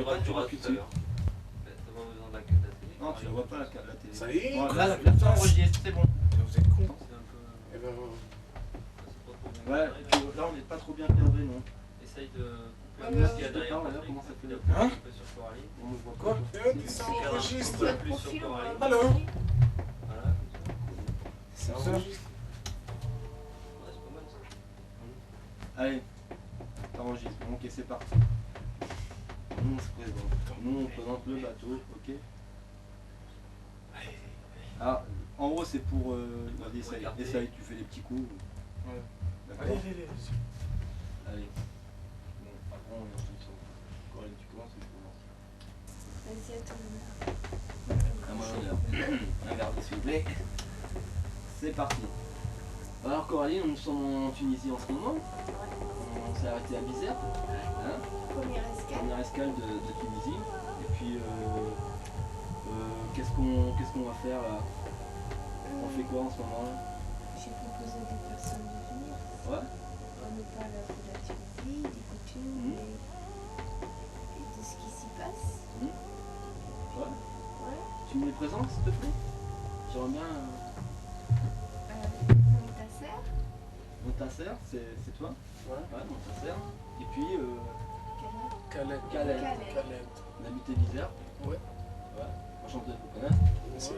vois pas, tu vois plus dessus. T'as pas besoin de la télé. Non, tu la vois pas la télé. Ça y est. Voilà, là, ça enregistre, c'est bon. Vous êtes con. C'est un peu. Eh ben, C'est pas trop bien. Ouais, puis là on n'est pas trop bien cadré, non. Essaye de Ouais, couper ce ouais, qu'il y a je derrière. sais pas, Patrick, comment ça fait. un Hein peu sur Coralie. On me voit Quoi? pas. Eh, ça enregistre. Plus sur Coralie. Allô? Voilà, comme ça. Ça enregistre. Ouais, c'est pas mal ça. Allez, t'enregistres. Bon, ok, c'est parti. Nous on se présente. Nous on présente le bateau, ok. Ah, en gros c'est pour... vas-y, essaye, tu fais des petits coups. Ouais. D'accord. Allez. Allez. Bon, après on est sur... Coralie, tu commences ou je commence? Vas-y, à ton honneur. À moi l'honneur. Un verre s'il vous plaît. C'est parti. Alors Coralie, nous sommes en Tunisie en ce moment. On s'est arrêté à Bizerte. Hein, Première escale. première escale de Tunisie. Et puis qu'est-ce qu'on va faire là? On fait quoi en ce moment là? J'ai proposé à des personnes de venir. Ouais. On nous parle un peu de la Tunisie, des coutumes et de ce qui s'y passe. Ouais. Ouais. Tu me les présentes s'il te plaît? J'aimerais bien... Montasser. Montasser, c'est toi? Ouais. Ouais, Montasser. Et puis Calais. Calais. Calais. on habitait Bizerte. Ouais. Ouais. Enchanté de vous connaître. Merci.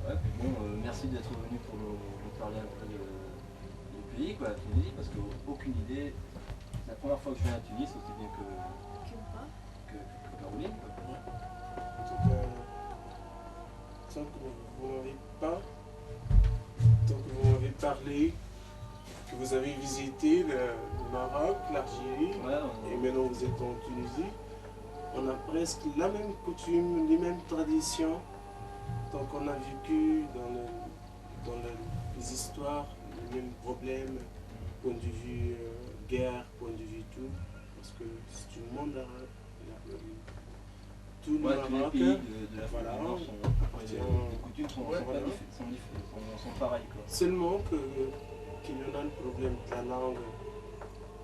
Ouais, puis bon, merci d'être venu pour nous parler un peu du pays, quoi, la Tunisie, parce qu'aucune idée. C'est la première fois que je viens à Tunis, aussi bien que Caroline. Quoi. En tout cas, tant que vous m'avez pas, tant que vous m'avez parlé, que vous avez visité le Maroc, l'Algérie, Ouais, et maintenant vous êtes en Tunisie, on a presque la même coutume, les mêmes traditions. Donc on a vécu les histoires, les mêmes problèmes, point de vue guerre, point de vue tout, parce que c'est une monde arabe. Tout le ouais, tous les Maroc, pays de l'Afrique voilà, du Nord sont, appartient- les coutumes sont, Ouais, sont, pas voilà. sont pareilles. Quoi. seulement qu'il y en a le problème de la langue.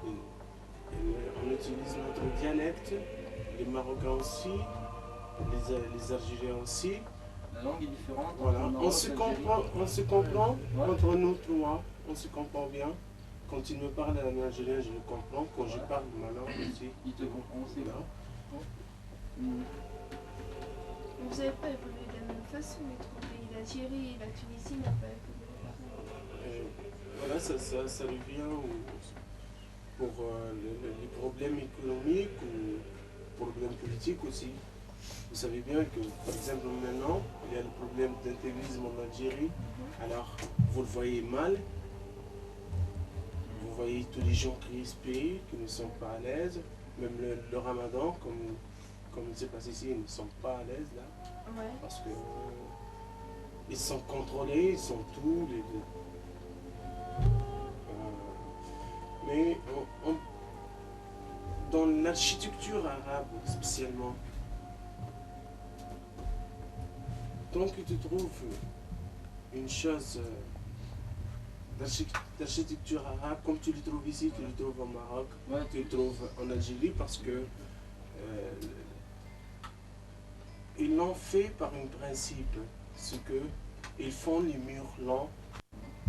On utilise notre dialecte, les Marocains aussi, les Algériens aussi. La langue est différente. Voilà, entre le on Maroc, se l'Algérie. comprend Ouais. entre nous trois, on se comprend bien. Quand il me parle en algérien, je le comprends. Quand je Ouais. parle ma langue aussi. Il te comprend aussi. Voilà. Vous n'avez pas évolué de la même façon, les trois pays. L'Algérie et la Tunisie n'ont pas évolué de la même façon. Voilà, ça revient pour les problèmes économiques ou problèmes politiques aussi. Vous savez bien que, par exemple, maintenant, il y a le problème d'intégrisme en Algérie. Alors, vous le voyez mal. Vous voyez tous les gens crispés, qui ne sont pas à l'aise. Même le ramadan, comme il s'est passé ici, ils ne sont pas à l'aise là. Ouais. Parce que ils sont contrôlés, ils sont tous les deux. Mais dans l'architecture arabe spécialement, tant que tu trouves une chose d'architecture arabe, comme tu le trouves ici, tu le trouves au Maroc, Ouais, tu le trouves en Algérie, parce que ils l'ont fait par un principe, c'est que ils font les murs longs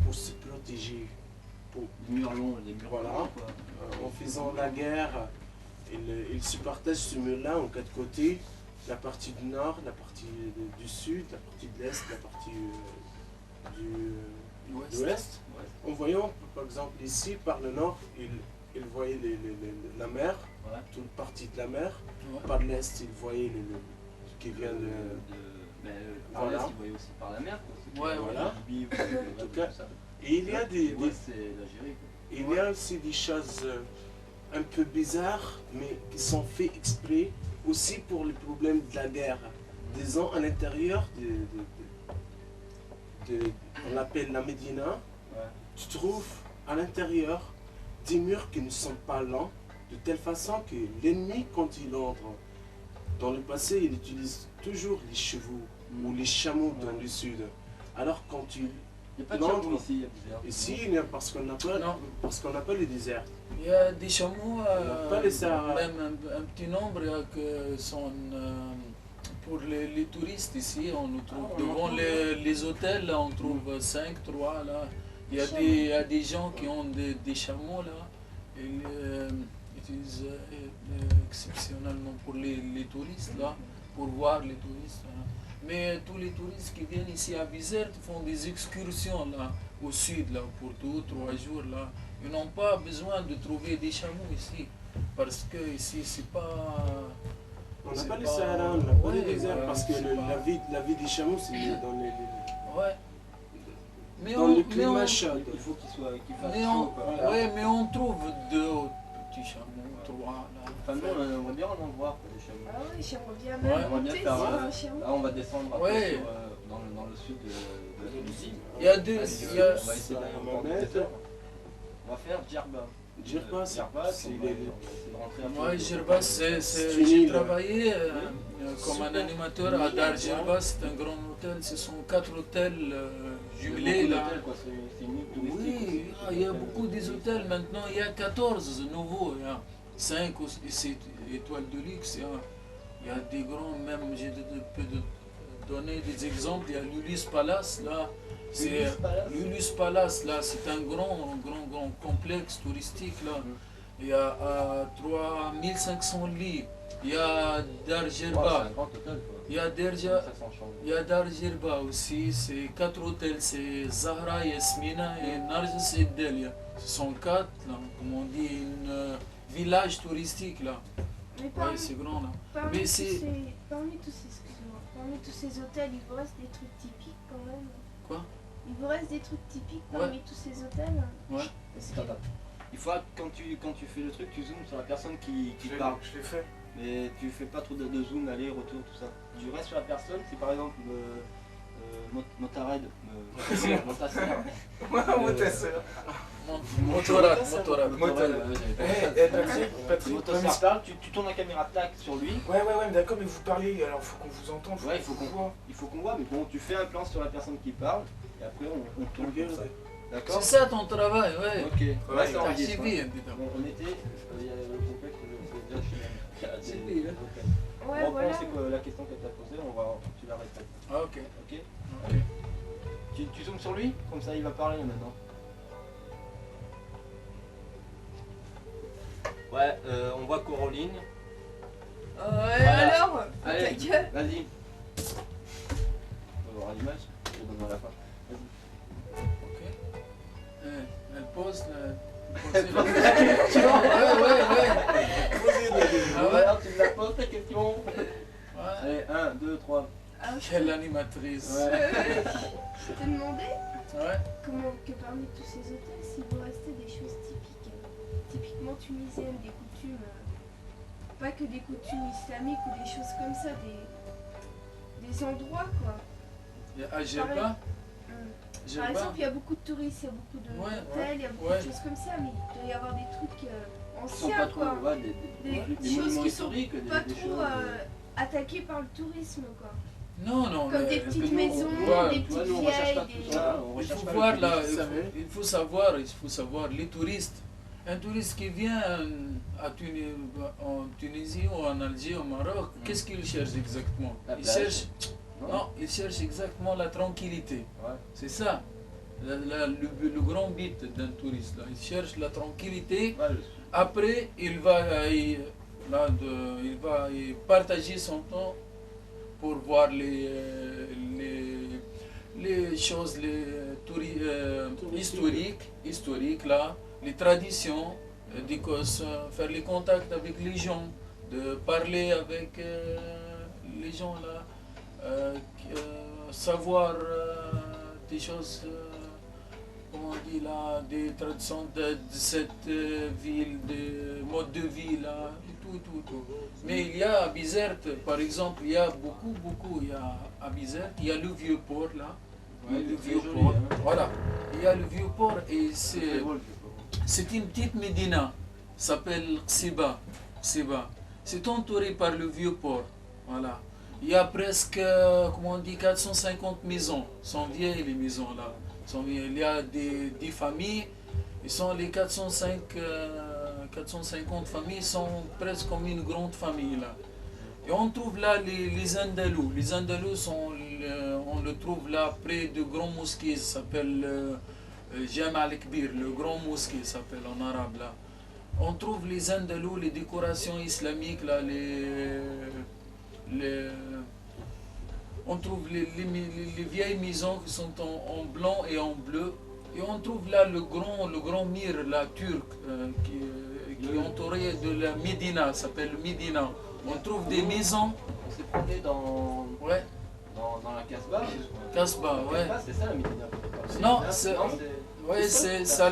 pour se protéger. les murs longs, Voilà. quoi. En faisant la guerre, ils se partagent ce mur-là en quatre côtés, la partie du nord, la partie du sud, la partie de l'est, la partie de l'ouest. Ouais. En voyant, par exemple, ici, par le nord, ils voyaient la mer, Ouais. toute une partie de la mer. Par l'est, ils voyaient ce qui vient de... Par Voilà. l'Est, ils voyaient aussi par la mer. Quoi. Ouais, voilà. Libye, En tout cas, tout ça. Et il y a Et l'Ouest, c'est l'Algérie. Quoi. il y a aussi des choses un peu bizarres, mais qui sont faites exprès aussi pour le problème de la guerre. Disons, à l'intérieur on l'appelle la Médina, Ouais. tu trouves à l'intérieur des murs qui ne sont pas lents, de telle façon que l'ennemi, quand il entre, dans le passé, il utilise toujours les chevaux ou les chameaux dans le sud. Alors quand Il n'y a pas de Non, chameau ici à Bizerte. Ici, il y a Non. parce qu'on n'a pas le désert. Il y a des chameaux, Pas les Sahara. même un petit nombre que sont pour les touristes ici. On nous trouve on devant en trouve, les hôtels, là, on trouve 5, 3 là. Il y a des gens qui ont des chameaux là. Ils utilisent exceptionnellement pour les touristes là, pour voir les touristes. Là. Mais tous les touristes qui viennent ici à Bizerte font des excursions là, au sud là, pour 2 ou 3 jours là. Ils n'ont pas besoin de trouver des chameaux ici, parce que ici c'est pas... On n'a C'est pas les pas- Sahara, on n'a pas ouais, le désert, voilà, parce que c'est pas- la vie des chameaux, c'est Ouais. Mais dans on, le mais climat on- chaud. Il faut qu'il fasse mais chaud. on, Quoi. ouais, mais on trouve 2 petits chameaux, 3 là. Enfin, nous, on aimerait bien en voir quoi, des chameaux. Ah oui, j'aimerais bien Ouais, même on va bien monter faire, sur ouais. un chameau. Là, on va descendre après Ouais. sur, dans le sud de la Tunisie. Il y a deux... Parce que il y a- on va essayer d'aller Ça encore va du mettre. désert. On va faire Djerba. Djerba, c'est- Djerba, c'est on va essayer de rentrer un peu. Moi, Djerba, C'est une j'ai île. travaillé comme un Super. animateur à Dar Djerba, c'est un grand hôtel, ce sont 4 hôtels jumelés là. C'est une île touristique. Oui, il y a beaucoup des hôtels maintenant, il y a 14 nouveaux, il y a 5 ou 6 étoiles de luxe, il y a des grands, même je peux donner des exemples, il y a l'Ulysse Palace là, c'est l'Ulysse Palace là, c'est un grand complexe touristique là, il y a 3500 lits, il y a Dar C'est Djerba, un grand hôtel quoi. il y a Ça s'en change. il y a Dar Djerba aussi, c'est 4 hôtels, c'est Zahra, Yasmina et Nargis et Delia. Ce sont 4, là, comme on dit, un village touristique là. Mais Ouais, parmi, c'est grand là. parmi mais tous c'est- ces, excusez-moi, parmi tous ces hôtels, il vous reste des trucs typiques quand même. Quoi? Il vous reste des trucs typiques Ouais. parmi tous ces hôtels. Ouais. Parce que Il faut quand tu fais le truc, tu zoomes sur la personne qui parle. Je l'ai fait. Mais tu fais pas trop de zoom, aller, retour, tout ça. Tu restes sur la personne, si par exemple Motared, Motasser. Motorad. Patrick, Motasser parle, tu tournes la caméra tac sur lui. Ouais, d'accord, mais vous parlez, alors faut qu'on vous entende. Ouais, il faut qu'on voit, mais bon, tu fais un plan sur la personne qui parle, et après on tourne comme ça. D'accord. C'est ça ton travail, ouais. Ok, là c'est T'as enregistré. suivi, évidemment. On était, il y a le complexe, c'est déjà chez nous. C'est lui, hein. ouais, Bon, voilà. c'est que la question qu'elle t'a posée, tu la répètes. Ah, ok. Ok. Ok. Tu zoomes sur lui, comme ça il va parler maintenant. Ouais, on voit Coraline. Ouais, Voilà. alors Allez. ta gueule. Vas-y. On va voir l'image, je te donne à la fin. Ok. Elle pose la... Elle pose la question. Ouais. Ah ouais? Alors tu me la poses ta question. Ouais. Allez, 1, 2, 3. Ah, Quelle animatrice. Ouais. Je te demandais Ouais. comment que parmi tous ces hôtels, s'il vous restait des choses typiques, typiquement tunisiennes, des coutumes, pas que des coutumes islamiques ou des choses comme ça, des endroits quoi. À Djerba. Par Djerba. exemple, il y a beaucoup de touristes, il y a beaucoup d'hôtels, il y a beaucoup ouais. de choses comme ça, mais il doit y avoir des trucs Ils sont anciens pas trop, quoi. ouais, Des des choses monuments qui sont historiques, pas des trop choses. attaquées par le tourisme quoi. Non, Comme mais des parce petites que nous, maisons, ouais, des tu vois, petites nous, on recherche vieilles, pas tout des... ça. On il recherche faut pas voir les là, touristes. il faut savoir les touristes. Un touriste qui vient en Tunisie ou en Algérie, au Maroc, qu'est-ce qu'il cherche exactement? La Il plage. cherche, non, il cherche exactement la tranquillité. Ouais. C'est ça, le grand but d'un touriste. Là. Il cherche la tranquillité. Ouais, Après, il va y partager son temps pour voir les choses historiques là, les traditions, faire les contacts avec les gens, de parler avec les gens là, savoir des choses, comment on dit là, des traditions de cette ville, des modes de vie là, et tout. Mais il y a à Bizerte, par exemple, il y a beaucoup, il y a à Bizerte, il y a le vieux port là, Ouais, le très vieux joli, port, hein. voilà, il y a le vieux port et c'est c'est... beau, le vieux port. C'est une petite médina, s'appelle Ksiba. C'est entouré par le vieux port. Voilà. Il y a presque, comment on dit, 450 maisons. Sont vieilles les maisons là. Il y a 10 familles, ils sont les 450 familles sont presque comme une grande famille là. Et on trouve là les Andalous. Les Andalous, on le trouve là près de grands mosquées, ça s'appelle Jama al-Kbir, le grand mosquée s'appelle en arabe là. On trouve les Andalous, les décorations islamiques là, on trouve les vieilles maisons qui sont en blanc et en bleu. Et on trouve là le grand mur là, turc qui est entouré de la Médina, ça s'appelle Médina. On trouve des maisons. On s'est promené dans la Casbah. Casbah, ouais. C'est ça la Médina. Non, c'est ça,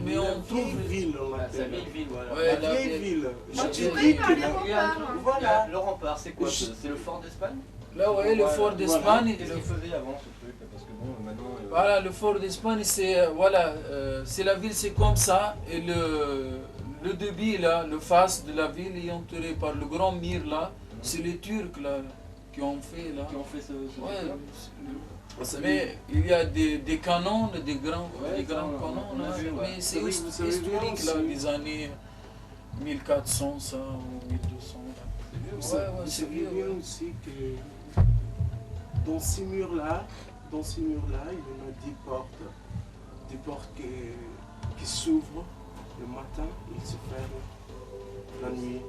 mais on trouve. Vieille ville, on C'est la l'appelle. vieille ville, voilà. Ouais, La vieille ville. Ah, Je tu te peux dis y parler que remparts. voilà. Le rempart, c'est quoi? Je- C'est le fort d'Espagne? Là, ouais, le fort d'Espagne. Qu'est-ce qu'il faisait avant ce truc? Parce que bon, maintenant. Voilà, le fort d'Espagne, c'est c'est la ville, c'est comme ça. Et le début là, le face de la ville est entouré par le grand mur là. C'est les Turcs là qui ont fait là. Qui ont fait ce Ouais, truc-là. mais il y a des canons, des grands Ouais, ça, on canons a là, vu, ouais. mais c'est Oui, vous savez bien historique là, aussi. les années 1400 ça, ou 1200 là. Vous Ouais, savez, ouais, vous c'est savez vieux, bien ouais. aussi que dans ces murs-là, il y en a des portes qui s'ouvrent le matin et qui se ferment la nuit.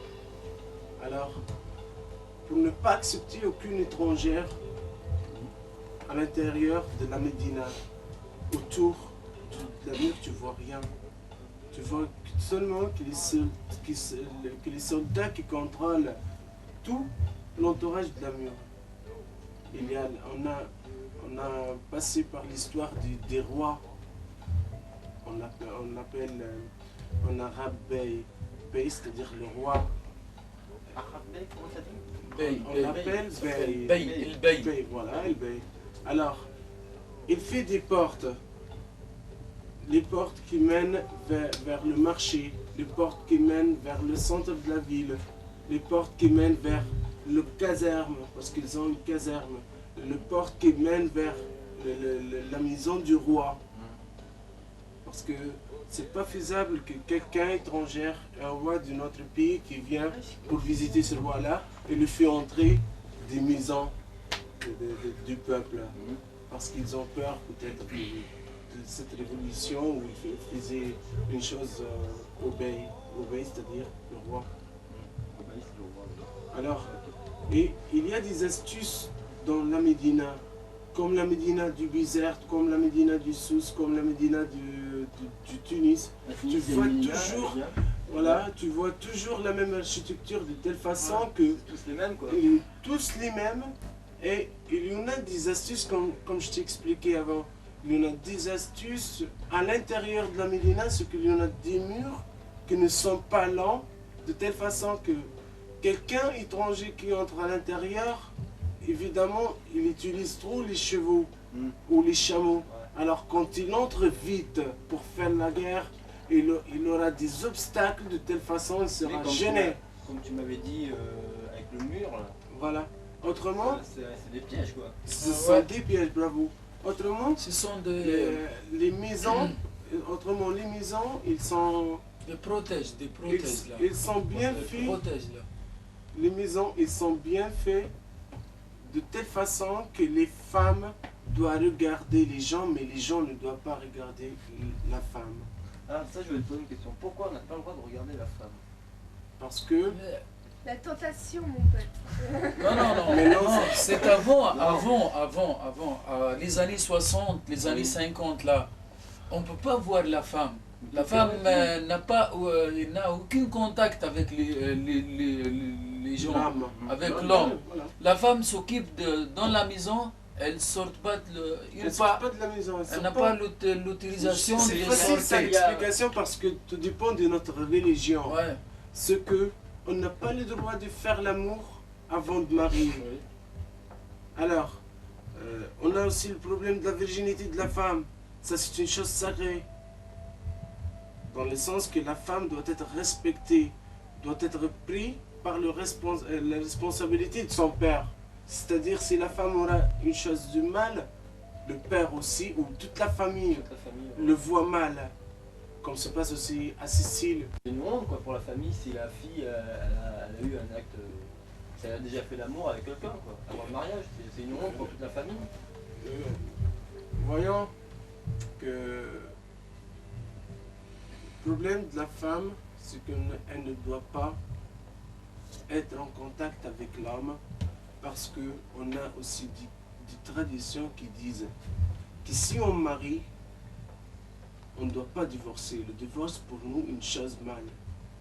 Alors, pour ne pas accepter aucune étrangère à l'intérieur de la Médina, autour de la mur, tu vois rien. Tu vois seulement que les soldats qui contrôlent tout l'entourage de la mur. On a passé par l'histoire des rois. On appelle en arabe Bey, c'est-à-dire le roi. Arabe, comment ça dit? Bey, On Bey. l'appelle Ça s'appelle Bey. Bey, El Bey. Bey, voilà, El Bey. Alors, il fait des portes. Les portes qui mènent vers le marché, les portes qui mènent vers le centre de la ville, les portes qui mènent vers le caserne, parce qu'ils ont une caserne, les portes qui mènent vers la maison du roi. Parce que c'est pas faisable que quelqu'un étranger, un roi d'un autre pays qui vient pour visiter ce roi-là et lui fait entrer des maisons du peuple. Parce qu'ils ont peur peut-être de cette révolution où il faisait une chose au bey, c'est-à-dire le roi. Alors, et il y a des astuces dans la Médina, comme la Médina du Bizerte, comme la Médina du Sousse, comme la Médina du Tunis. Tu vois toujours, voilà, tu vois toujours la même architecture de telle façon que Tous les mêmes quoi. ils sont tous les mêmes. Et il y en a des astuces, comme je t'ai expliqué avant, il y en a des astuces à l'intérieur de la Médina, c'est qu'il y en a des murs qui ne sont pas lents, de telle façon que quelqu'un étranger qui entre à l'intérieur, évidemment, il utilise trop les chevaux ou les chameaux. Alors quand il entre vite pour faire la guerre, il aura des obstacles de telle façon il sera gêné. Comme tu m'avais dit avec le mur là. Voilà. Autrement, C'est des pièges quoi. ce sont des pièges, bravo. Autrement, Ce sont des les maisons, ils sont protèges, là. ils sont bien Des faits. protèges là. Les maisons, ils sont bien faits de telle façon que les femmes doivent regarder les gens, mais les gens ne doivent pas regarder la femme. Ah ça je vais te poser une question. Pourquoi on n'a pas le droit de regarder la femme? Parce que La tentation, mon pote. Non, Mais non, c'est avant, les années 60, les années 50 là, on ne peut pas voir la femme. La femme n'a aucun contact avec les gens, l'âme. avec Voilà, l'homme. voilà. La femme s'occupe dans la maison, elle ne sort pas, Elles sortent pas de la maison. elle n'a pas l'autorisation C'est de facile cette sortir. explication parce que tout dépend de notre religion. Ouais. Ce que on n'a pas le droit de faire l'amour avant de marier. Alors, on a aussi le problème de la virginité de la femme. Ça, c'est une chose sacrée. Dans le sens que la femme doit être respectée, doit être prise par la responsabilité de son père. C'est-à-dire, si la femme aura une chose de mal, le père aussi, ou toute la famille Toute la famille. le voit mal. Comme se passe aussi à Sicile. C'est une honte quoi pour la famille si la fille elle a eu un acte. Si elle a déjà fait l'amour avec quelqu'un quoi. Avant le mariage, c'est une honte pour toute la famille. Voyons que le problème de la femme, c'est qu'elle ne doit pas être en contact avec l'homme parce qu'on a aussi des traditions qui disent que si on marie, on ne doit pas divorcer. Le divorce pour nous une chose mal.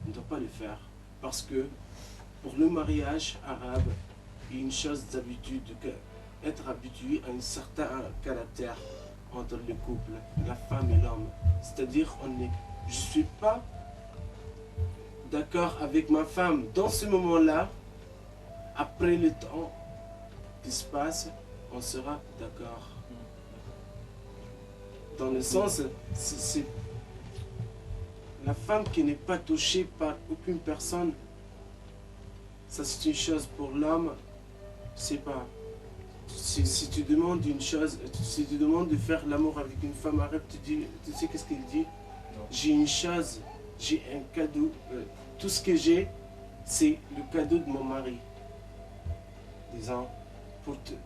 On ne doit pas le faire. Parce que pour le mariage arabe, il y a une chose d'habitude, être habitué à un certain caractère entre le couple, la femme et l'homme. C'est-à-dire, je ne suis pas d'accord avec ma femme dans ce moment-là. Après le temps qui se passe, on sera d'accord. Dans le sens, c'est la femme qui n'est pas touchée par aucune personne. Ça c'est une chose pour l'homme, c'est pas. Si tu demandes une chose, si tu demandes de faire l'amour avec une femme arabe, tu sais qu'est-ce qu'il dit? J'ai une chose, j'ai un cadeau, tout ce que j'ai, c'est le cadeau de mon mari. Disant,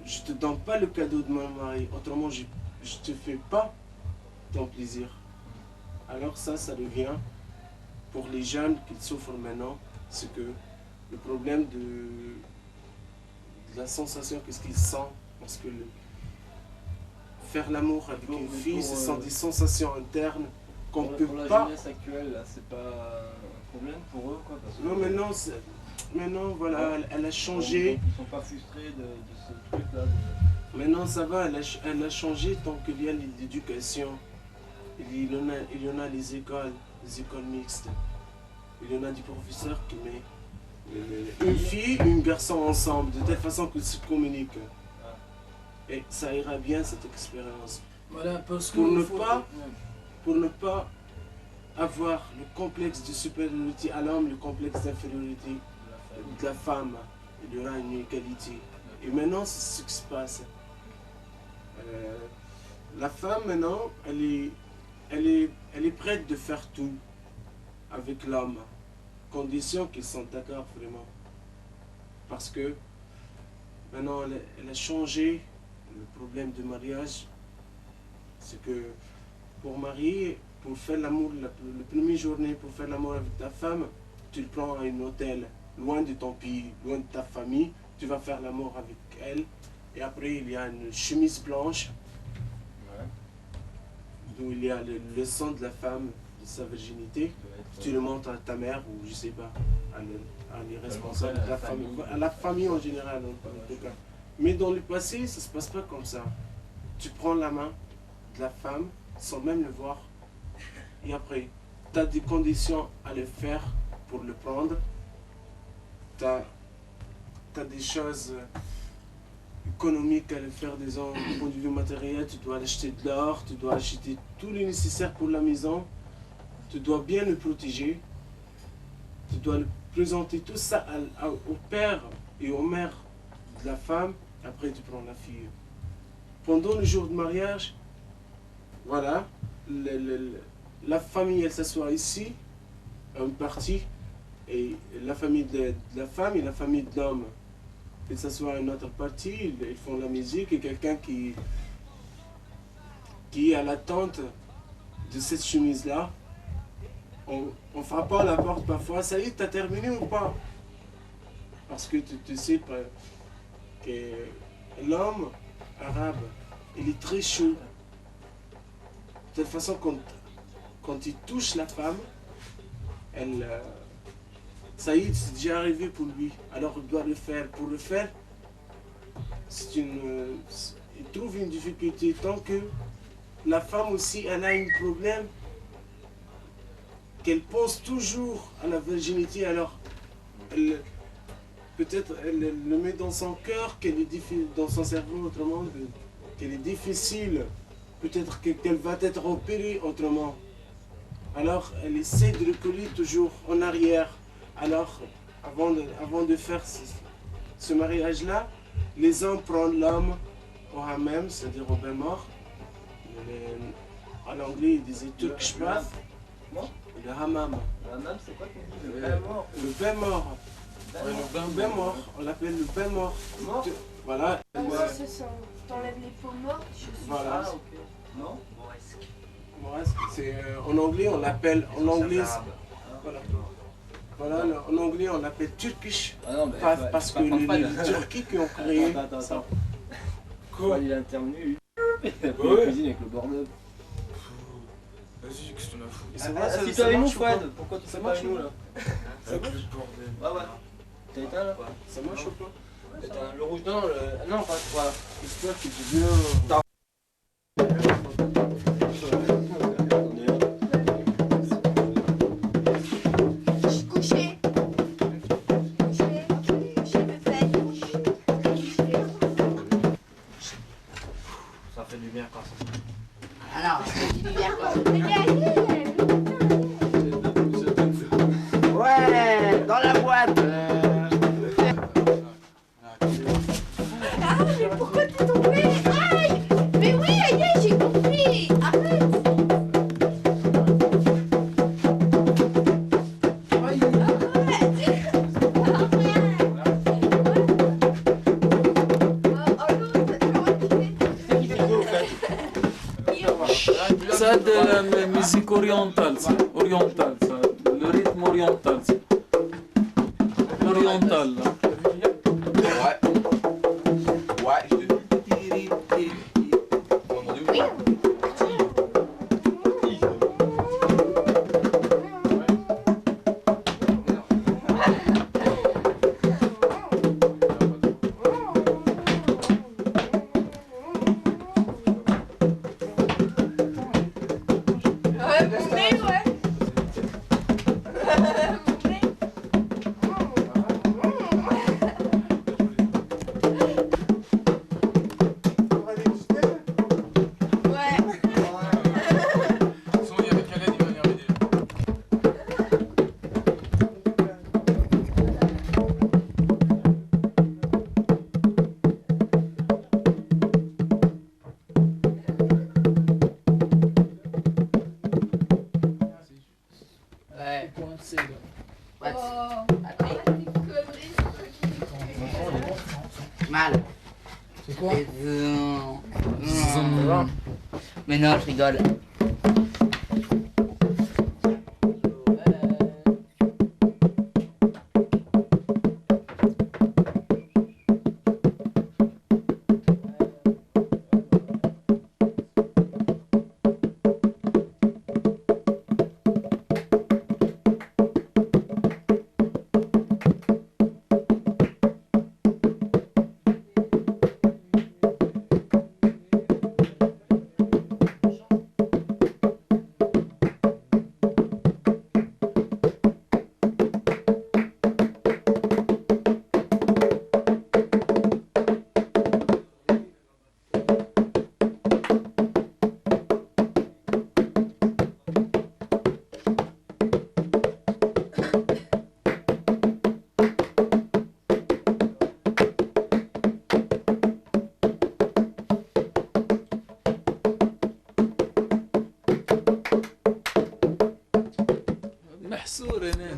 je te donne pas le cadeau de mon mari, autrement je te fais pas ton plaisir. Alors ça devient, pour les jeunes qui souffrent maintenant, c'est que le problème de la sensation, qu'est-ce qu'ils sentent, parce que faire l'amour avec une fille, ce sont des sensations internes qu'on ne peut pour la pas... jeunesse actuelle, là, c'est pas un problème pour eux, quoi. Parce que Non, maintenant voilà, elle a changé. Ils sont pas frustrés de ce truc-là. Maintenant, ça va, elle a changé tant qu'il y a l'éducation. Il y en a les écoles mixtes. Il y en a des professeurs qui mettent une fille et un garçon ensemble, de telle façon qu'ils se communiquent. Et ça ira bien, cette expérience. Voilà, parce que Pour ne pas avoir le complexe de supériorité à l'homme, le complexe d'infériorité de la femme, il y aura une égalité. Et maintenant, c'est ce qui se passe. La femme, maintenant, elle est prête de faire tout avec l'homme, condition qu'ils sont d'accord vraiment. Parce que maintenant, elle a changé le problème de mariage. C'est que pour marier, pour faire l'amour, la première journée, pour faire l'amour avec ta femme, tu le prends à un hôtel, loin de ton pays, loin de ta famille, tu vas faire l'amour avec elle. Et après, il y a une chemise blanche, où il y a le sang de la femme, de sa virginité. Tu le montres à ta mère ou je sais pas, à les responsables de la famille, à la famille en général en tout cas. Mais dans le passé, ça se passe pas comme ça. Tu prends la main de la femme sans même le voir. Et après, tu as des conditions à le faire pour le prendre. Tu as des choses économiques à le faire, disons, du point de vue matériel. Tu dois acheter de l'or, tu dois acheter tout le nécessaire pour la maison. Tu dois bien le protéger. Tu dois le présenter tout ça au père et aux mères de la femme. Après, tu prends la fille. Pendant le jour de mariage, voilà, la famille, elle s'assoit ici, une partie, et la famille de la femme et la famille de l'homme, ils s'assoient à une autre partie, ils font la musique, et quelqu'un qui est à l'attente de cette chemise-là, on frappe à la porte parfois, ça y est, t'as terminé ou pas? Parce que tu sais que l'homme arabe, il est très chaud. De telle façon, quand il touche la femme, ça y est, c'est déjà arrivé pour lui. Alors il doit le faire. Pour le faire, il trouve une difficulté. Tant que la femme aussi, elle a un problème, qu'elle pense toujours à la virginité, alors peut-être elle le met dans son cœur, dans son cerveau autrement, qu'elle est difficile, peut-être qu'elle va être opérée autrement. Alors elle essaie de reculer toujours en arrière. Alors avant de faire ce mariage-là, les hommes prennent l'homme au hammam, c'est-à-dire au bain mort. En anglais, ils disaient Turkish bath. Comment? Le hammam. Le hammam, c'est quoi qu'on dit? Le Le bain mort. Le bain mort. Ouais, Le bain mort. On l'appelle le bain mort. Mort? Voilà. Ah, ça sent. T'enlèves les peaux mortes, je suis. Voilà. Ah, ok. Non? Ouais, c'est, en anglais, on l'appelle. En anglais, voilà. Voilà, en anglais, on l'appelle Turkish Ah non, mais bath parce que les Turcs qui ont créé Attends. ça. Quoi? Il est intervenu. Et après, Ouais. il cuisine avec le bordel. Vas-y, qu'est-ce que t'en as foutu? Ça va, ça Assis-toi avec nous, marche ou pas? Fred. Pourquoi tu Ça fais pas marche avec nous ou là? Avec le bordel. Ouais. T'as éteint là? Ça marche ou pas? Attends, le rouge, non, non, pas. Voilà. J'espère que j'ai bien. Couché. Couché, me fait. Ça fait du bien quand ça. Alors, c'est du bien quoi. Ouais, dans la boîte. Ah, mais pourquoi t'es tombé? Aïe! Mais oui, aïe, aïe, j'ai compris! Arrête! Ça de la musique orientale, ça. Orientale, ça. Le rythme oriental, ça. Oriental, là. Ouais, je te dis. Vous m'entendez ou pas? Ouais, mon nez, ouais. Sinon, il y avait Khaled, il va venir m'aider. Ouais. Oh, arrête tes conneries. Mal. C'est quoi? Mais non, je rigole. محسور هنا.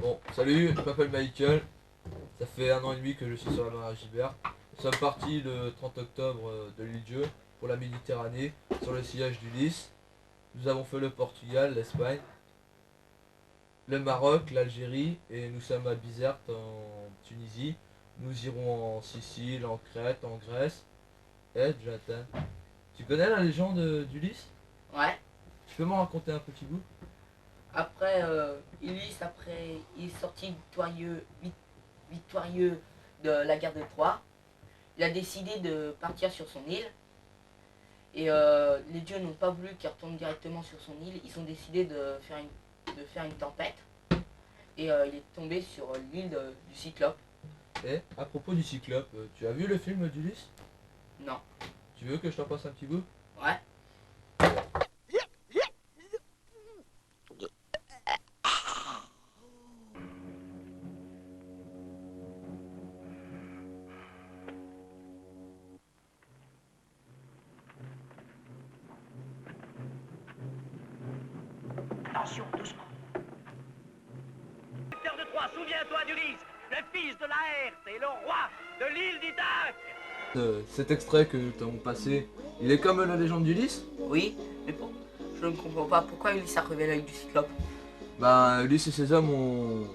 Bon, salut, je m'appelle Michael. Ça fait 1 an et demi que je suis sur la mer à Gibert. Nous sommes partis le 30 octobre de l'île Dieu pour la Méditerranée sur le sillage d'Ulysse. Nous avons fait le Portugal, l'Espagne, le Maroc, l'Algérie et nous sommes à Bizerte en Tunisie. Nous irons en Sicile, en Crète, en Grèce. Eh, Jonathan, tu connais la légende d'Ulysse? Ouais. Tu peux m'en raconter un petit bout? Après, Ulysse, il est sorti victorieux de la guerre de Troie. Il a décidé de partir sur son île. Et les dieux n'ont pas voulu qu'il retourne directement sur son île. Ils ont décidé de faire une tempête. Et il est tombé sur l'île du Cyclope. Et à propos du Cyclope, tu as vu le film d'Ulysse? Non. Tu veux que je t'en passe un petit bout? Ouais. Attention, doucement. Victor de Troie, souviens-toi d'Ulysse, le fils de Laërte et le roi de l'île d'Ithaque. Cet extrait que nous t'avons passé, il est comme la légende d'Ulysse? Oui, mais je ne comprends pas pourquoi Ulysse a crevé l'œil du Cyclope. Bah, Ulysse et ses hommes ont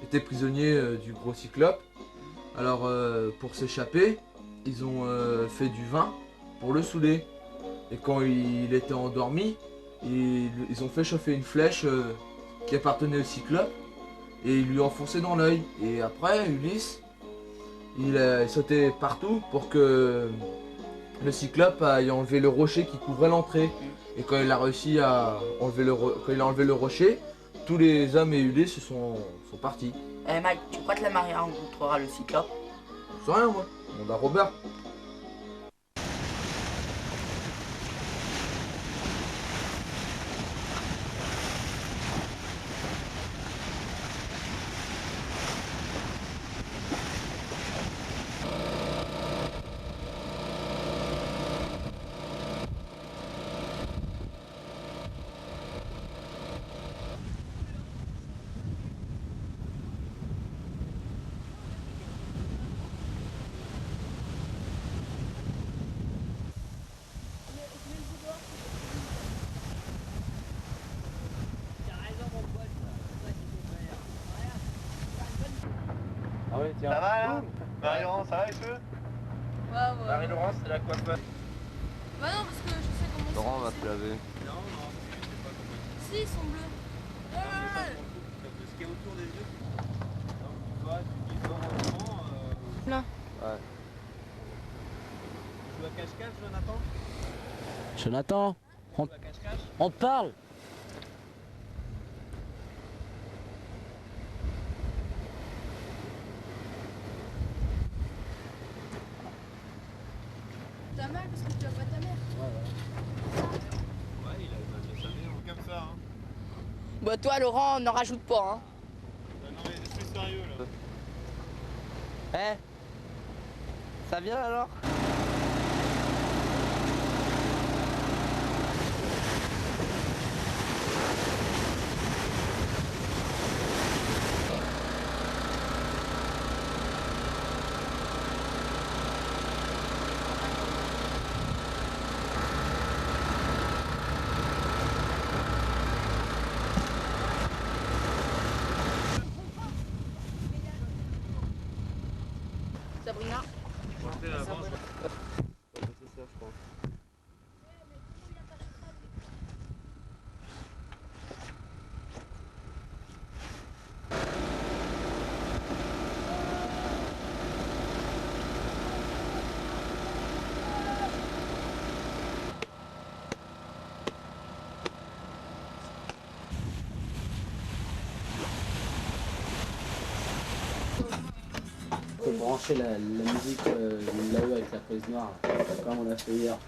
été prisonniers du gros Cyclope. Alors, pour s'échapper, ils ont fait du vin pour le saouler. Et quand il était endormi, ils ont fait chauffer une flèche qui appartenait au Cyclope et ils lui ont enfoncé dans l'œil. Et après, Ulysse, il sautait partout pour que le Cyclope aille enlever le rocher qui couvrait l'entrée. Et quand il a réussi à enlever le rocher, tous les hommes et Ulysse sont partis. Eh Mike, tu crois que la marée rencontrera le Cyclope? Je sais rien moi, on a Robert. Ah ouais, tiens. Ça va là Marie-Laurent, ça va les cheveux? Ouais. Marie-Laurent, c'est la coiffe. Bah non, parce que je sais comment Laurent c'est. va te laver. Non, je sais pas comment. Si, ils sont bleus. Ce qui est autour des yeux. Donc tu vois, tu dis normalement. Là. Ouais. Tu joues à cache-cache, Jonathan? Jonathan, Tu joues à cache-cache? on te parle. T'as mal parce que tu as pas ta mère. Ouais, il a le mal de sa mère. Comme ça, hein. Bah toi Laurent, n'en rajoute pas, hein. Non mais je suis sérieux là. Eh, ça vient alors? Sabrina. Faut brancher la musique là-haut avec la prise noire, comme on a fait hier.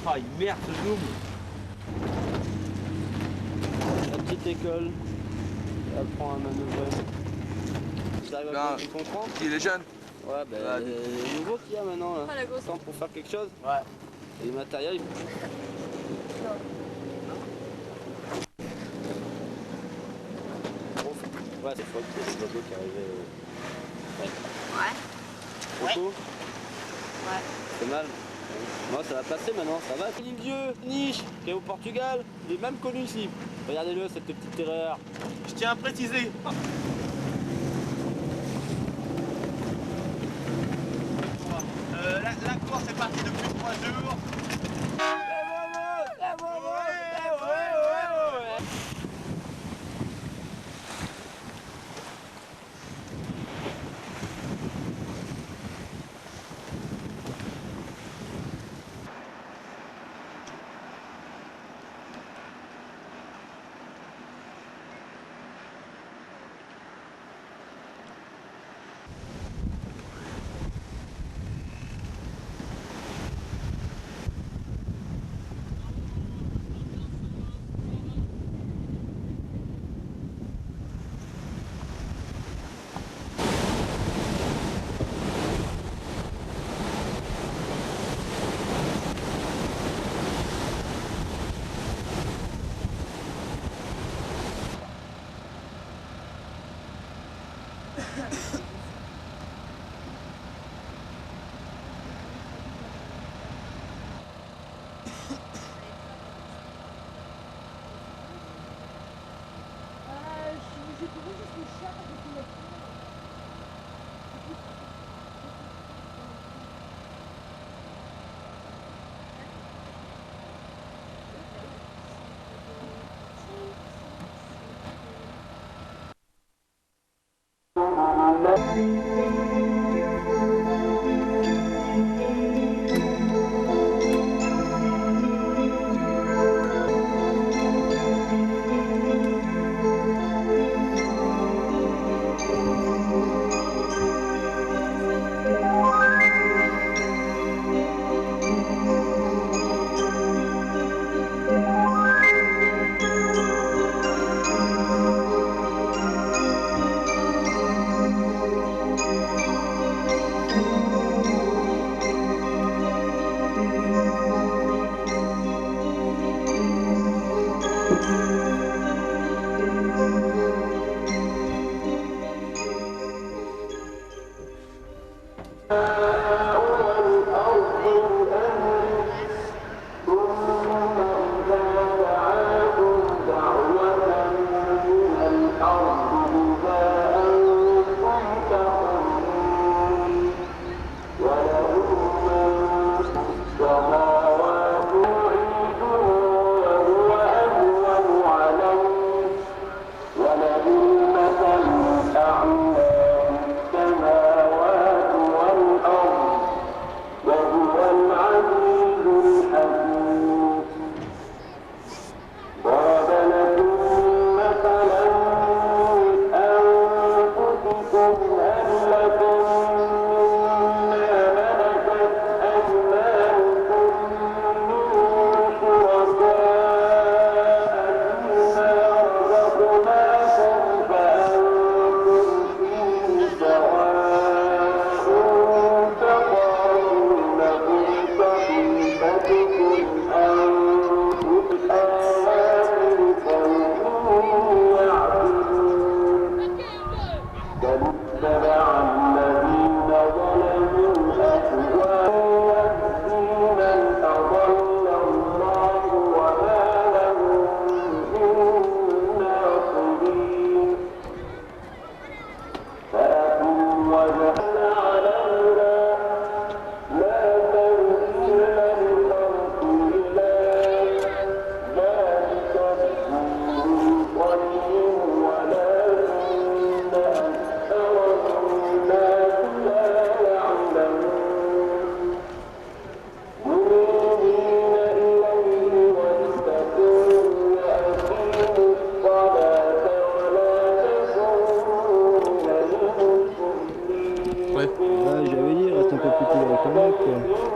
Ah, il merde ce zoom. La petite école, elle apprend à manœuvrer. J'arrive à Ben, comprendre. Il est jeune. Ouais, ben, le nouveau qu'il y a maintenant là. Ah la grosse. Temps pour faire quelque chose. Ouais. Et le matériel, il... Ouais, c'est fois qu'il y a des oiseaux qui arrivaient. Ouais. Beaucoup. Ouais. C'est mal. Moi, ça va passer maintenant, ça va. Vieux Niche, qui est au Portugal, il est même connu ici. Regardez-le, cette petite terreur. Je tiens à préciser. La course est partie depuis 3 jours.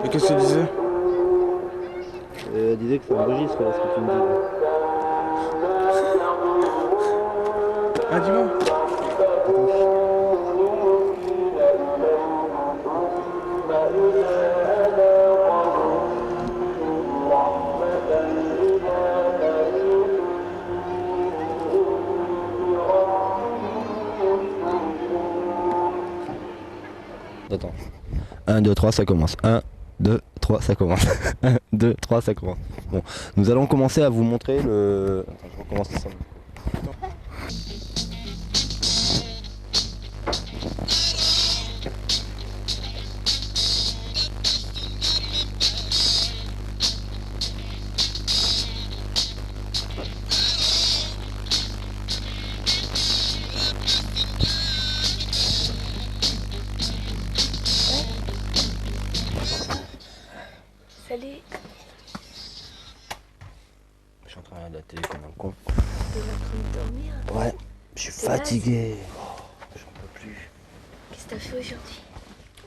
Et qu'est-ce qu'il disait? Elle disait que ça enregistre là, ce que tu me dis. Ah, dis-moi. Attends. 1, 2, 3, ça commence. 1, 2, 3, ça commence. 1, 2, 3, ça commence. Bon, nous allons commencer à vous montrer le... Attends, je recommence ça. Salut. Je suis en train de regarder la télé comme un con. T'es en train de dormir? Ouais, je suis fatigué. Oh, j'en peux plus. Qu'est-ce que t'as fait aujourd'hui?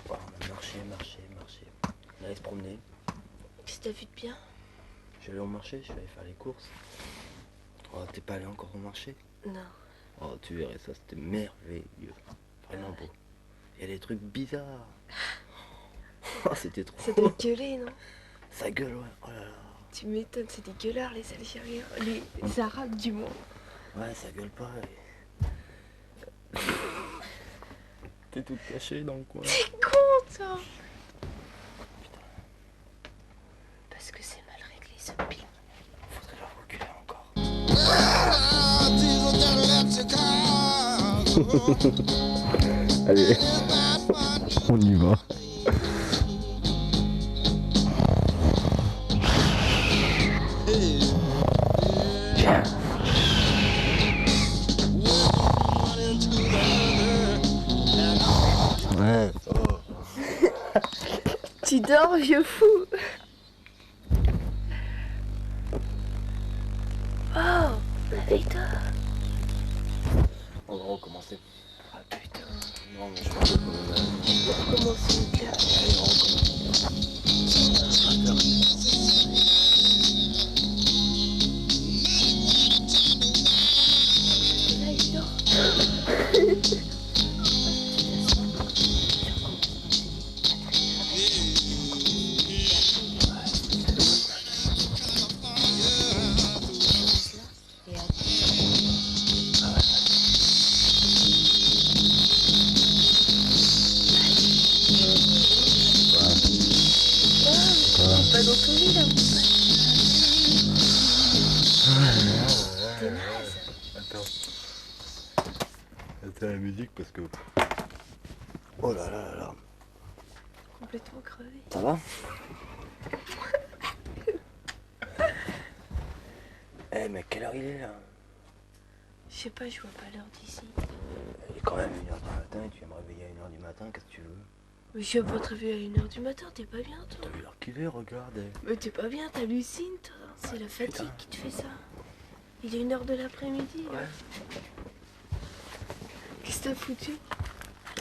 Oh, on a marché. On allait se promener. Qu'est-ce que t'as vu de bien? Je suis allé au marché, je suis allé faire les courses. Oh, t'es pas allé encore au marché? Non. Oh, tu verrais ça, c'était merveilleux. Vraiment beau. Il y a des trucs bizarres. Oh, c'était trop. Ça doit gueuler, non? Ça gueule, ouais. Oh là là. Tu m'étonnes, c'est des gueulards les Algériens, les Arabes du moins. Ouais, ça gueule pas. T'es toute cachée dans le coin. T'es con, toi. Putain. Parce que c'est mal réglé ce pile. Faudrait la reculer encore. Allez, on y va. Ouais, ça va. Tu dors, vieux fou. Oh, réveille-toi. On va recommencer. Ah putain. Non, mais je pense que On va recommencer, là. Allez, on Là, il dort. Pas dans ton lit là, mon pote. T'es naze. Attends. Attends la musique parce que... Oh là là là là. Complètement crevé. Ça va? Eh mais quelle heure il est là? Je sais pas, je vois pas l'heure d'ici. Il est quand même 1h du matin et tu viens me réveiller à 1h du matin, qu'est-ce que tu veux? Mais je vais pas te réveiller à 1h du matin, t'es pas bien toi. T'as vu l'heure qu'il est, regarde. Mais t'es pas bien, t'hallucines toi. C'est la fatigue qui te fait ça. Il est 1h de l'après-midi. Ouais. Qu'est-ce que t'as foutu?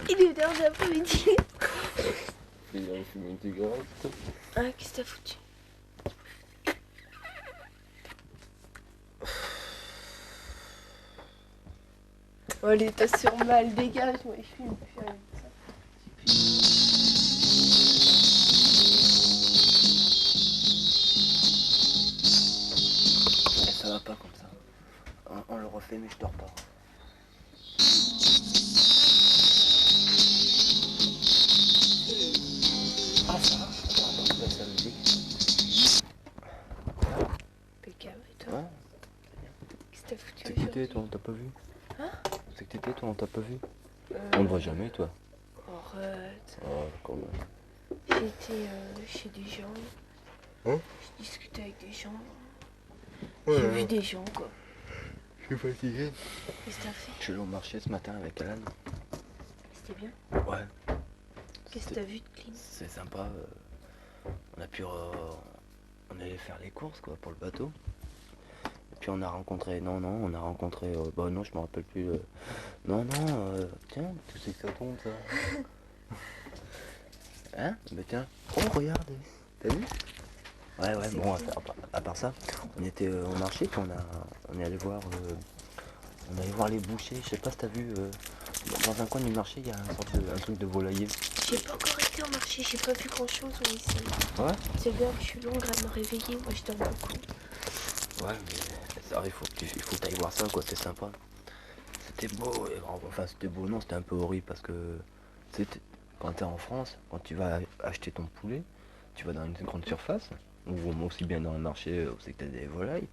Il est 1h de l'après-midi. Il a fumé une cigarette. Ah, qu'est-ce que t'as foutu? Oh, allez, t'as sur mal, dégage, moi, je fume plus avec ça. Ça va pas comme ça. On le refait mais je dors pas. Ah ça va? Attends, baisse la musique. Impeccable, et toi? Ouais. Qu'est-ce que t'as foutu C'est que t'étais aujourd'hui? toi, on t'a pas vu? Hein? C'est que t'étais toi, on t'a pas vu? On le voit jamais toi. Arrête. Oh quand même. J'étais chez des gens. Hein? J'ai discuté avec des gens. Ouais, J'ai ouais. vu des gens, quoi. Je suis fatigué. Qu'est-ce que t'as fait? Je suis allé au marché ce matin avec Alan. C'était bien? Ouais. Qu'est-ce que t'as vu de clean? C'est sympa. On a pu... on allait faire les courses quoi pour le bateau. Et puis on a rencontré... Non, on a rencontré... bah non, je me rappelle plus. Non, tiens, tu sais que ça tombe ça. Hein? Mais tiens. Oh, regarde. T'as vu? Ouais, bon, à part ça, on était au marché, puis on est allé voir... on allait voir les bouchers. Je sais pas si t'as vu... dans un coin du marché, il y a un truc de volailler. J'ai pas encore été au marché, j'ai pas vu grand chose ici. Ouais? C'est bien que je suis longue à me réveiller, moi je dors beaucoup. Ouais, mais ça, il faut que t'ailles voir ça, quoi, c'est sympa. C'était beau, et, enfin c'était beau, non, c'était un peu horrible parce que quand tu es en France, quand tu vas acheter ton poulet, tu vas dans une grande surface, ou aussi bien dans un marché où c'est que tu as des volailles,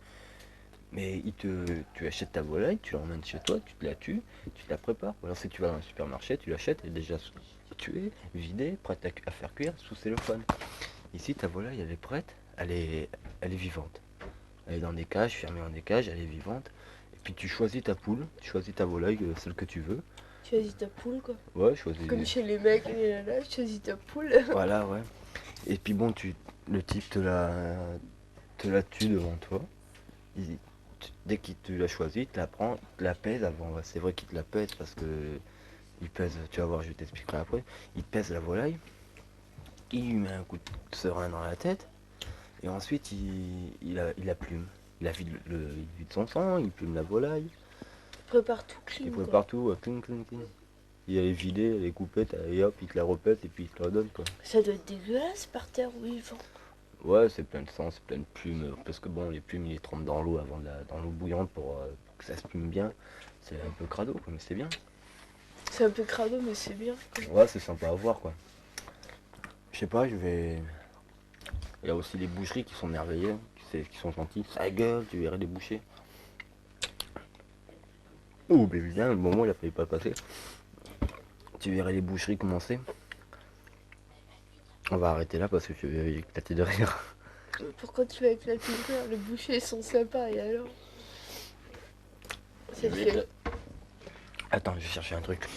mais tu achètes ta volaille, tu l'emmènes chez toi, tu te la tues, tu te la prépares. Ou alors si tu vas dans un supermarché, tu l'achètes, elle est déjà tuée, vidée, prête à faire cuire sous cellophane. Ici, ta volaille, elle est prête, elle est vivante. Elle est dans des cages, fermée dans des cages, elle est vivante. Et puis tu choisis ta poule, tu choisis ta volaille, celle que tu veux. Tu choisis ta poule, quoi. Ouais, choisis. Comme chez les mecs et les nanas, tu choisis ta poule. Voilà, ouais. Et puis bon, le type te la tue devant toi. Dès qu'il te l'a choisi, il te la prend, il te la pèse avant. C'est vrai qu'il te la pèse parce que il pèse, tu vas voir, je t'expliquerai après. Il pèse la volaille, il lui met un coup de serin dans la tête, et ensuite il la plume. Il vide son sang, il plume la volaille. Il prépare tout clean. Il prépare tout, clean. Il est vidé, elle est coupée, et hop, il te la repète et puis il te la donne, quoi. Ça doit être dégueulasse par terre où ils vont. Ouais, c'est plein de sang, c'est plein de plumes. Parce que bon, les plumes, ils les trempent dans l'eau dans l'eau bouillante pour que ça se plume bien. C'est un peu crado, quoi, mais c'est bien. C'est un peu crado, mais c'est bien, quoi. Ouais, c'est sympa à voir, quoi. Je sais pas, je vais... Il y a aussi les boucheries qui sont merveilleuses, qui sont gentilles. Ça gueule, tu verrais les bouchers. Ouh, mais bien, le moment, il a failli pas passer. Tu verrais les boucheries commencer. On va arrêter là parce que je vais éclater de rire. Pourquoi tu vas éclater de rire? Les bouchers sont sympas, et alors? C'est fait. Attends, je vais chercher un truc.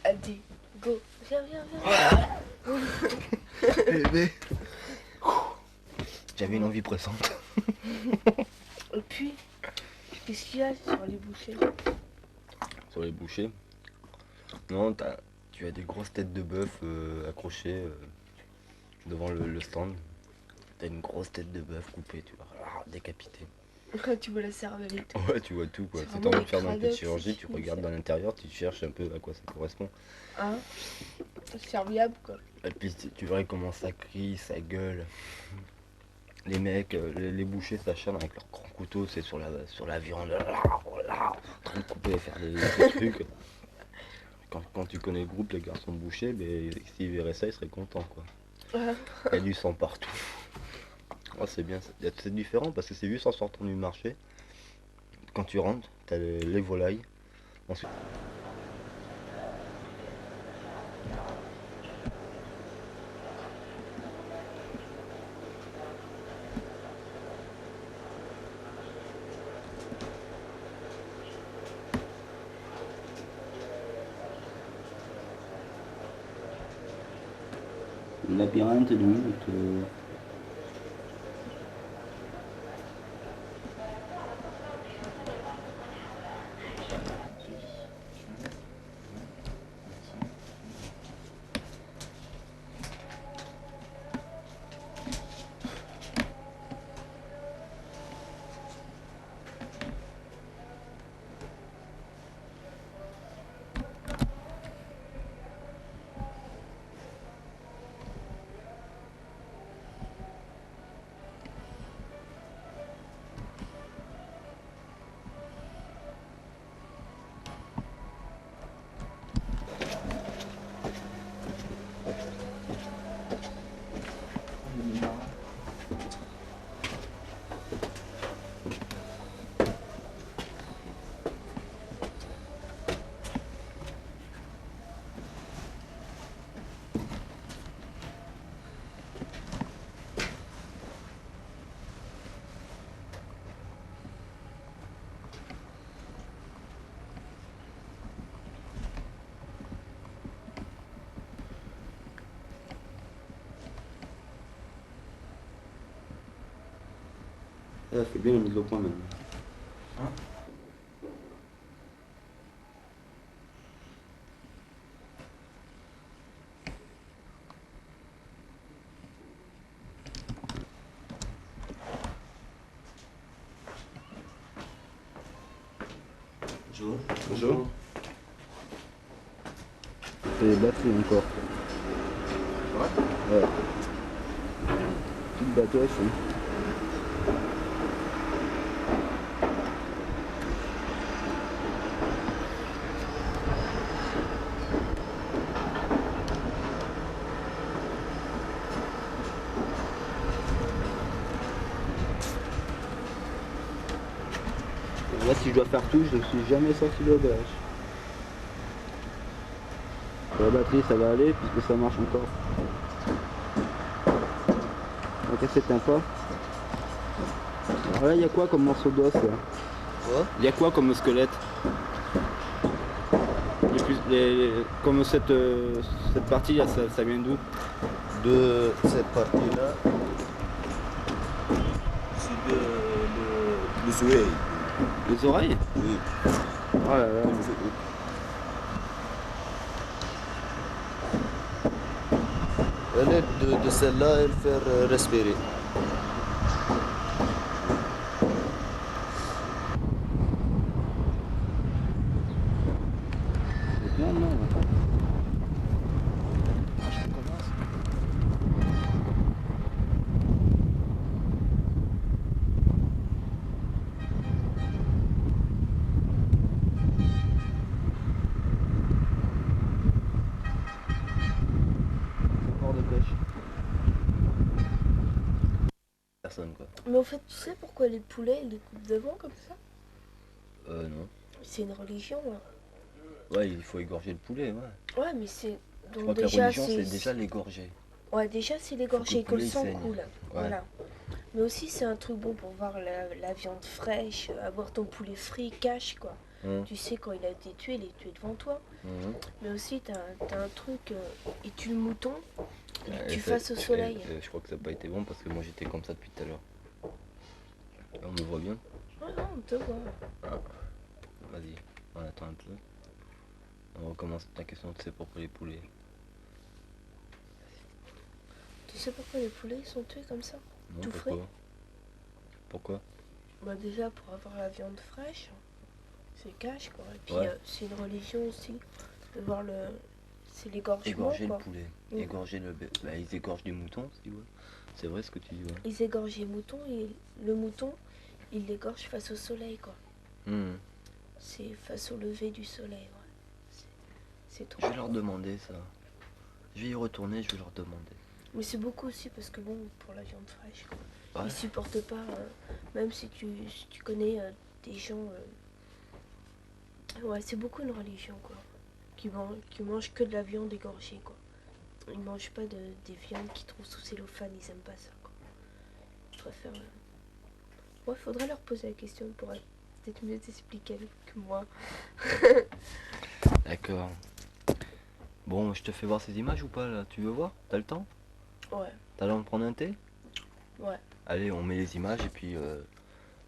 Allez, go. Viens. Bébé. J'avais une envie pressante. Et puis, qu'est-ce qu'il y a sur les bouchers? Sur les bouchers? Non, tu as des grosses têtes de bœuf accrochées devant le stand. T'as une grosse tête de bœuf coupée, tu vois, décapitée. Tu vois la cervelle et tout. Ouais, tu vois tout, quoi. C'est Si t'as envie de vraiment faire les dans une cradocs, chirurgie, c'est tu fou, regardes ça. dans l'intérieur, tu cherches un peu à quoi ça correspond. Hein? Serviable, quoi. Et puis tu verrais comment ça crie, ça gueule. Les mecs, les bouchers s'acharnent avec leurs grands couteaux, c'est sur la viande, en train de couper et faire des trucs. Quand tu connais le groupe, les garçons bouchers, mais s'ils verraient ça, ils seraient contents, quoi. Il y a du sang partout. Oh, c'est bien, c'est différent parce que c'est juste en sortant du marché. Quand tu rentres, t'as les volailles. Ensuite... Le labyrinthe de minutes. Ça fait bien, on est de le point maintenant. Hein? Bonjour. Bonjour. C'est les batteries encore. Ouais. Ouais. Petite batterie, hein. Là, si je dois faire tout, je ne suis jamais sorti de l'auberge. La batterie, ça va aller puisque ça marche encore. Ok, c'est sympa. Alors là, il y a quoi comme morceau d'os là? Il y a quoi comme squelette? Comme cette partie là, ça vient d'où? De cette partie-là, c'est les oreilles. Les oreilles? Oui. Oh là là. L'aide de celle-là, elle fait respirer. Non, non. Port de pêche. Personne quoi. Mais en fait, tu sais pourquoi les poulets ils les coupent devant comme ça? Non. C'est une religion. Hein. Ouais, il faut égorger le poulet, ouais. Ouais, mais c'est. Je Donc crois que la déjà, religion, c'est déjà l'égorger. Ouais, déjà, c'est l'égorger, que le sang saigne. coule. Ouais. Voilà. Mais aussi, c'est un truc bon pour voir la viande fraîche, avoir ton poulet frit, cache, quoi. Tu sais, quand il a été tué, il est tué devant toi. Mais aussi, t'as un truc, et tu le mouton, tu fasses au soleil. Je crois que ça n'a pas été bon parce que moi j'étais comme ça depuis tout à l'heure. Là, on me voit bien. Ouais, non, on te voit. Ah. Vas-y, on attend un peu. On recommence ta question, tu sais pourquoi les poulets. Tu sais pourquoi les poulets ils sont tués comme ça? Non, tout pourquoi? frais? Pourquoi? Bah déjà pour avoir la viande fraîche, c'est cache quoi. Et puis Ouais. c'est une religion aussi, de voir le... C'est l'égorgement Égorger quoi. le poulet. Mm. Égorger le... Bah, ils égorgent des moutons aussi, ouais. C'est vrai ce que tu dis, ouais. Ils égorgent les moutons et le mouton, ils l'égorgent face au soleil quoi. C'est face au lever du soleil, ouais. C'est trop. Je vais leur demander ça. Je vais y retourner, je vais leur demander. Mais c'est beaucoup aussi parce que bon, pour la viande fraîche, quoi. Ouais. Ils supportent pas, même si tu connais des gens... Ouais, c'est beaucoup une religion, quoi. Qui mangent que de la viande égorgée, quoi. Ils mangent pas des viandes qu'ils trouvent sous cellophane, ils aiment pas ça, quoi. Je préfère... Ouais, faudrait leur poser la question pour peut-être mieux t'expliquer que moi. D'accord. Bon, je te fais voir ces images ou pas, là? Tu veux voir? T'as le temps? Ouais. T'as l'air de prendre un thé? Ouais. Allez, on met les images et puis...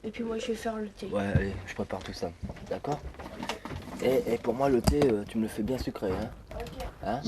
Et puis moi, je vais faire le thé. Ouais, allez, je prépare tout ça. D'accord? Et pour moi, le thé, tu me le fais bien sucré, hein? Ok. Hein?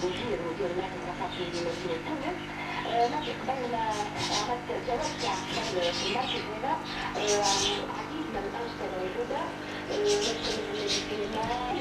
المدير المركز الثقافي لمدينة تونس. نجي قبل ما عملت توسع في المركز هنا عديد من الأنشطة موجودة نشتغل في السينما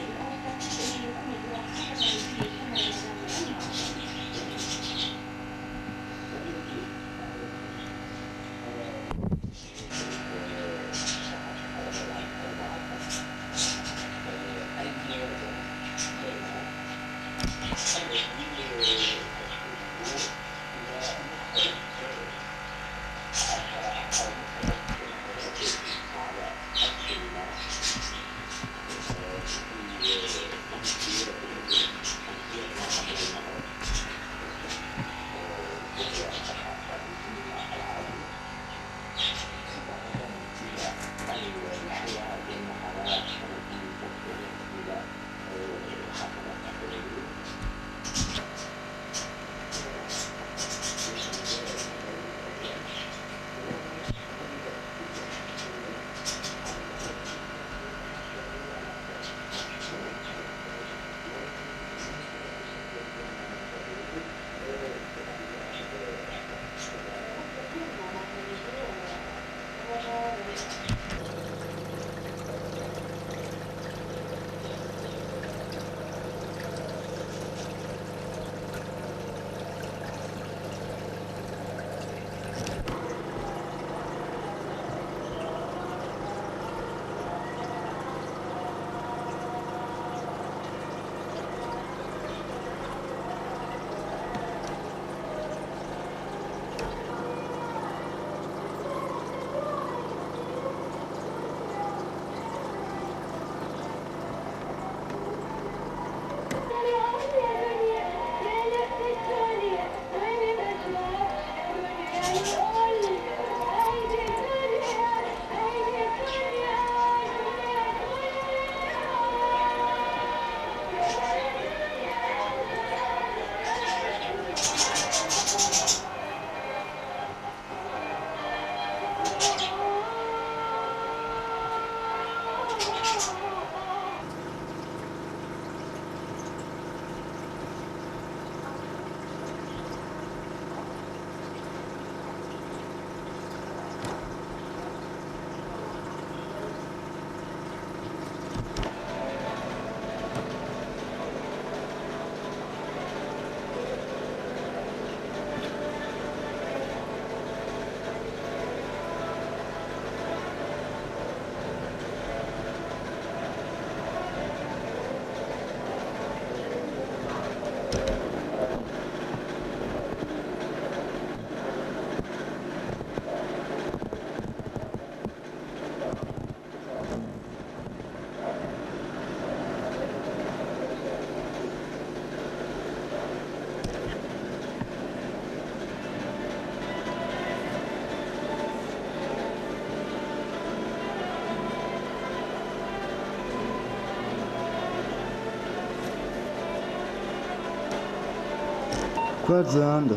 Quoi de Inde?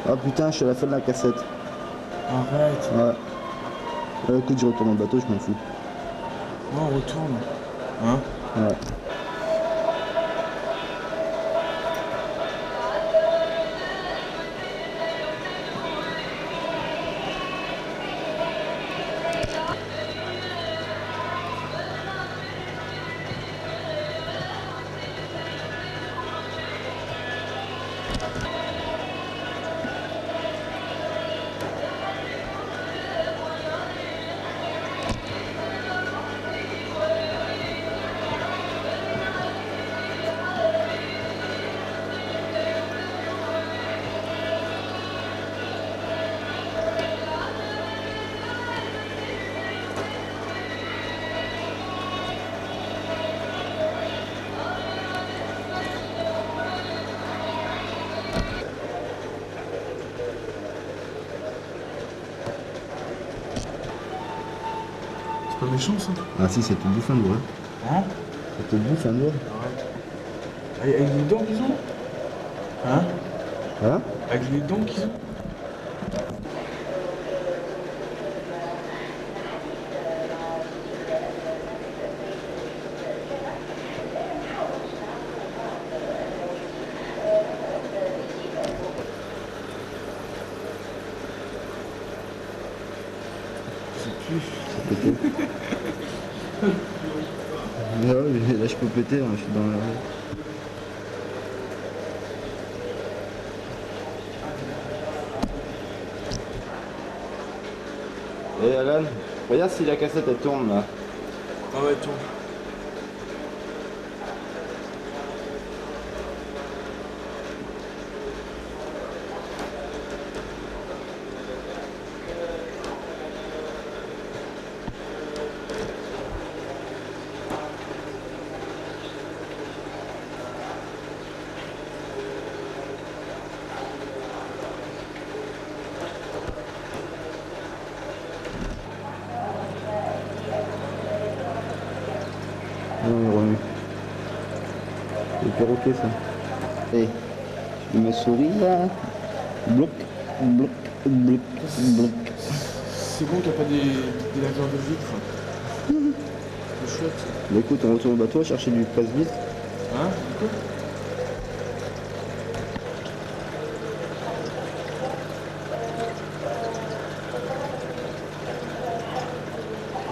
Oh putain, je suis à la fin de la cassette. Arrête. Ouais. Écoute, je retourne en bateau, je m'en fous. Non, on retourne. Hein? Ouais. Pas méchant ça. Ah si, ça te bouffe un doigt. Hein? Ça te bouffe un doigt. Arrête. Avec les dents qu'ils ont? Hein? Hein? Avec les dents qu'ils ont? péter. Là je peux péter, hein, je suis dans la rue. Eh Alan, regarde si la cassette elle tourne là. Ah ouais, tourne. Non, il remue. C'est le perroquet ça. Eh, je me souris là. Bloc, bloc, bloc, bloc. C'est bon qu'il n'y a pas des laveurs de vitres. C'est chouette. Bah écoute, on retourne au bateau chercher du passe-vitre. Hein, du coup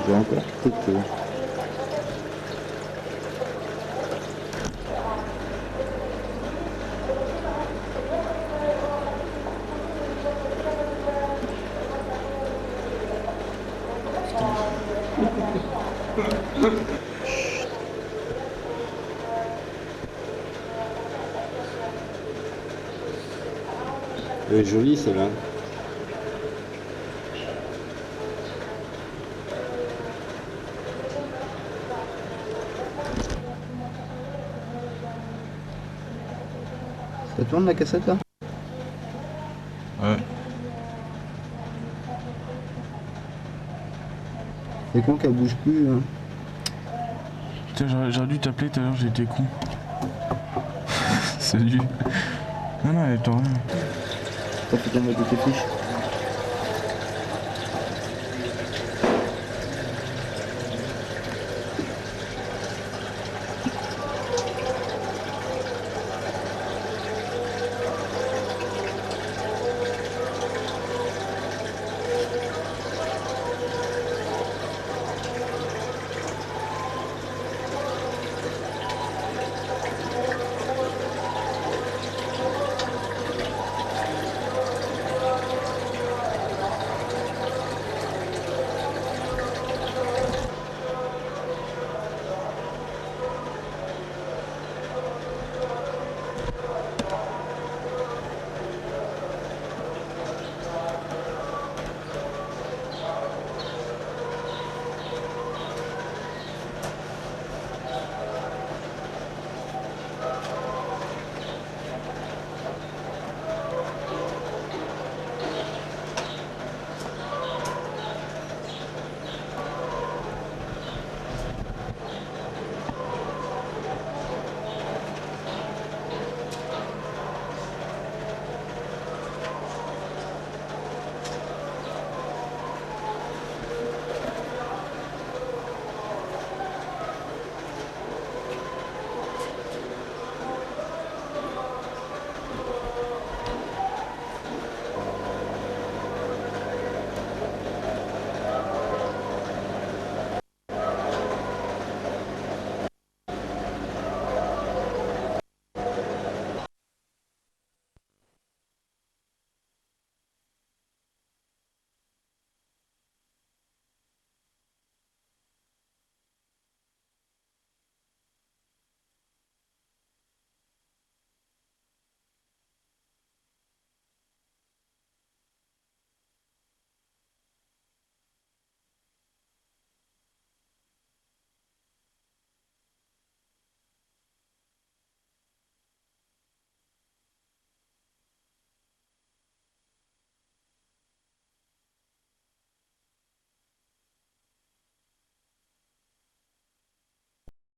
J'ai encore peut-être... Elle est jolie celle-là. Ça tourne la cassette là? Ouais. C'est con qu'elle bouge plus. Hein. Putain, j'aurais dû t'appeler tout à l'heure, j'étais con. C'est dû. Non, non, elle est en rien. T'as fait tomber toutes tes fiches.